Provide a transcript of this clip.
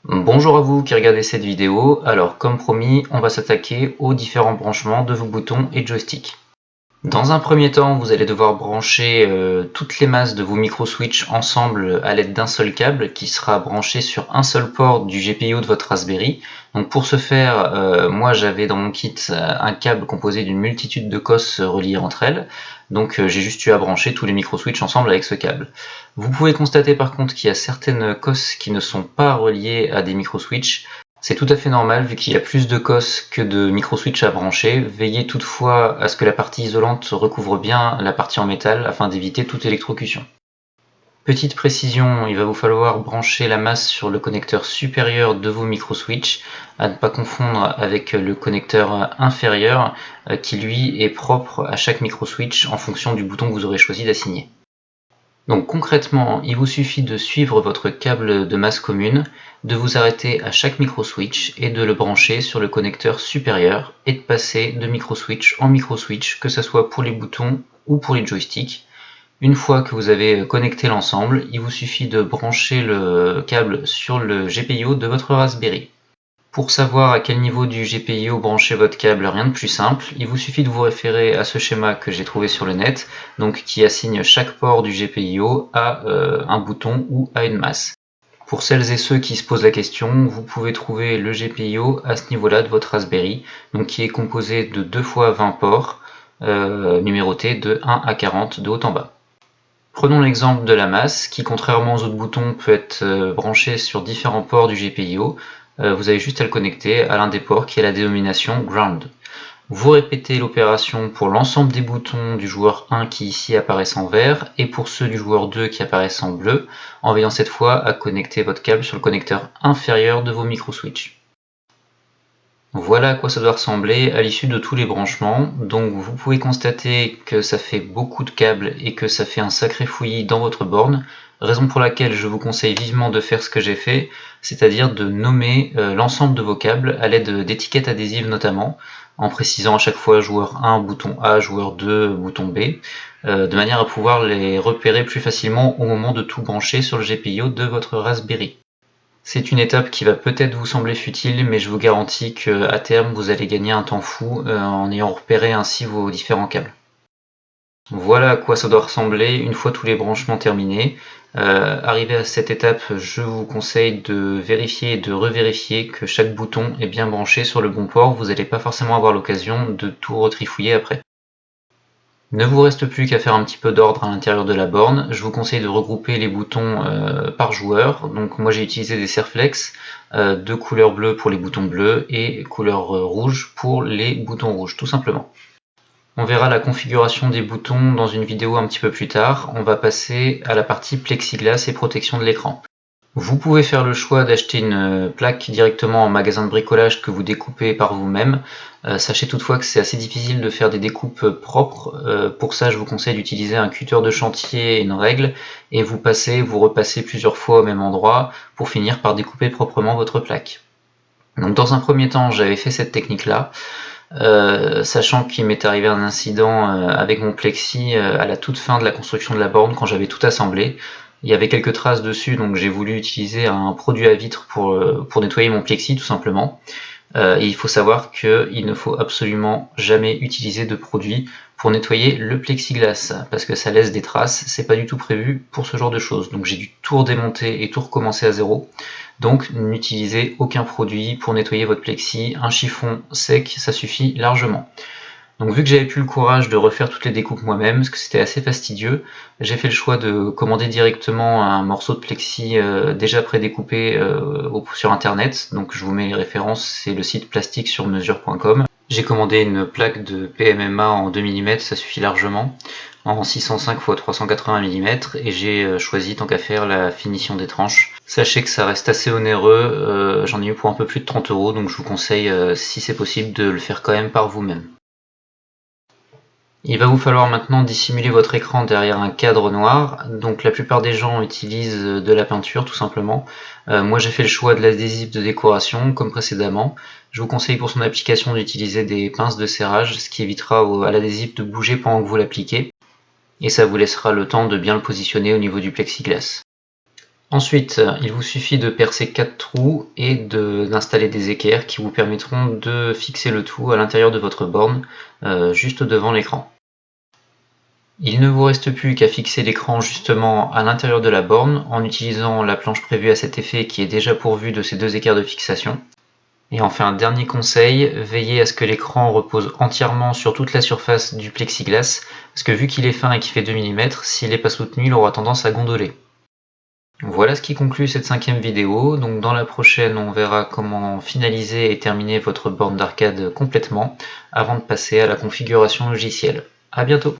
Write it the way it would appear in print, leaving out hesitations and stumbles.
Bonjour à vous qui regardez cette vidéo. Alors comme promis, on va s'attaquer aux différents branchements de vos boutons et joysticks. Dans un premier temps, vous allez devoir brancher toutes les masses de vos micro-switch ensemble à l'aide d'un seul câble qui sera branché sur un seul port du GPIO de votre Raspberry. Donc pour ce faire, moi j'avais dans mon kit un câble composé d'une multitude de cosses reliées entre elles. Donc j'ai juste eu à brancher tous les micro-switch ensemble avec ce câble. Vous pouvez constater par contre qu'il y a certaines cosses qui ne sont pas reliées à des micro-switch. C'est tout à fait normal vu qu'il y a plus de cosses que de micro-switch à brancher. Veillez toutefois à ce que la partie isolante recouvre bien la partie en métal afin d'éviter toute électrocution. Petite précision, il va vous falloir brancher la masse sur le connecteur supérieur de vos micro-switch, à ne pas confondre avec le connecteur inférieur qui lui est propre à chaque micro-switch en fonction du bouton que vous aurez choisi d'assigner. Donc concrètement, il vous suffit de suivre votre câble de masse commune, de vous arrêter à chaque micro-switch et de le brancher sur le connecteur supérieur et de passer de micro-switch en micro-switch, que ce soit pour les boutons ou pour les joysticks. Une fois que vous avez connecté l'ensemble, il vous suffit de brancher le câble sur le GPIO de votre Raspberry. Pour savoir à quel niveau du GPIO brancher votre câble, rien de plus simple, il vous suffit de vous référer à ce schéma que j'ai trouvé sur le net, donc qui assigne chaque port du GPIO à un bouton ou à une masse. Pour celles et ceux qui se posent la question, vous pouvez trouver le GPIO à ce niveau-là de votre Raspberry, donc qui est composé de 2 fois 20 ports, numérotés de 1 à 40 de haut en bas. Prenons l'exemple de la masse, qui contrairement aux autres boutons peut être branchée sur différents ports du GPIO. Vous avez juste à le connecter à l'un des ports qui a la dénomination Ground. Vous répétez l'opération pour l'ensemble des boutons du joueur 1 qui ici apparaissent en vert et pour ceux du joueur 2 qui apparaissent en bleu, en veillant cette fois à connecter votre câble sur le connecteur inférieur de vos micro-switch. Voilà à quoi ça doit ressembler à l'issue de tous les branchements. Donc vous pouvez constater que ça fait beaucoup de câbles et que ça fait un sacré fouillis dans votre borne, raison pour laquelle je vous conseille vivement de faire ce que j'ai fait, c'est-à-dire de nommer l'ensemble de vos câbles à l'aide d'étiquettes adhésives notamment, en précisant à chaque fois joueur 1, bouton A, joueur 2, bouton B, de manière à pouvoir les repérer plus facilement au moment de tout brancher sur le GPIO de votre Raspberry. C'est une étape qui va peut-être vous sembler futile, mais je vous garantis qu'à terme, vous allez gagner un temps fou en ayant repéré ainsi vos différents câbles. Voilà à quoi ça doit ressembler une fois tous les branchements terminés. Arrivé à cette étape, je vous conseille de vérifier et de revérifier que chaque bouton est bien branché sur le bon port. Vous n'allez pas forcément avoir l'occasion de tout retrifouiller après. Ne vous reste plus qu'à faire un petit peu d'ordre à l'intérieur de la borne. Je vous conseille de regrouper les boutons par joueur. Donc moi j'ai utilisé des Serflex de couleur bleue pour les boutons bleus et couleur rouge pour les boutons rouges, tout simplement. On verra la configuration des boutons dans une vidéo un petit peu plus tard. On va passer à la partie plexiglas et protection de l'écran. Vous pouvez faire le choix d'acheter une plaque directement en magasin de bricolage que vous découpez par vous-même. Sachez toutefois que c'est assez difficile de faire des découpes propres. Pour ça, je vous conseille d'utiliser un cutter de chantier et une règle, et vous repassez plusieurs fois au même endroit pour finir par découper proprement votre plaque. Donc dans un premier temps, j'avais fait cette technique-là, sachant qu'il m'est arrivé un incident avec mon plexi à la toute fin de la construction de la borne quand j'avais tout assemblé. Il y avait quelques traces dessus, donc j'ai voulu utiliser un produit à vitre pour nettoyer mon plexi tout simplement. Et il faut savoir qu'il ne faut absolument jamais utiliser de produit pour nettoyer le plexiglas, parce que ça laisse des traces, c'est pas du tout prévu pour ce genre de choses. Donc j'ai dû tout redémonter et tout recommencer à zéro. Donc n'utilisez aucun produit pour nettoyer votre plexi, un chiffon sec, ça suffit largement. Donc vu que j'avais plus le courage de refaire toutes les découpes moi-même, parce que c'était assez fastidieux, j'ai fait le choix de commander directement un morceau de plexi déjà prédécoupé sur internet. Donc je vous mets les références, c'est le site plastiquesurmesure.com. J'ai commandé une plaque de PMMA en 2 mm, ça suffit largement, en 605 x 380 mm, et j'ai choisi tant qu'à faire la finition des tranches. Sachez que ça reste assez onéreux, j'en ai eu pour un peu plus de 30 €, donc je vous conseille, si c'est possible, de le faire quand même par vous-même. Il va vous falloir maintenant dissimuler votre écran derrière un cadre noir. Donc la plupart des gens utilisent de la peinture tout simplement. Moi j'ai fait le choix de l'adhésif de décoration comme précédemment. Je vous conseille pour son application d'utiliser des pinces de serrage, ce qui évitera à l'adhésif de bouger pendant que vous l'appliquez. Et ça vous laissera le temps de bien le positionner au niveau du plexiglas. Ensuite, il vous suffit de percer 4 trous et d'installer des équerres qui vous permettront de fixer le tout à l'intérieur de votre borne, juste devant l'écran. Il ne vous reste plus qu'à fixer l'écran justement à l'intérieur de la borne en utilisant la planche prévue à cet effet qui est déjà pourvue de ces 2 équerres de fixation. Et enfin, un dernier conseil, veillez à ce que l'écran repose entièrement sur toute la surface du plexiglas, parce que vu qu'il est fin et qu'il fait 2 mm, s'il n'est pas soutenu, il aura tendance à gondoler. Voilà ce qui conclut cette 5e vidéo. Donc dans la prochaine, on verra comment finaliser et terminer votre borne d'arcade complètement avant de passer à la configuration logicielle. À bientôt!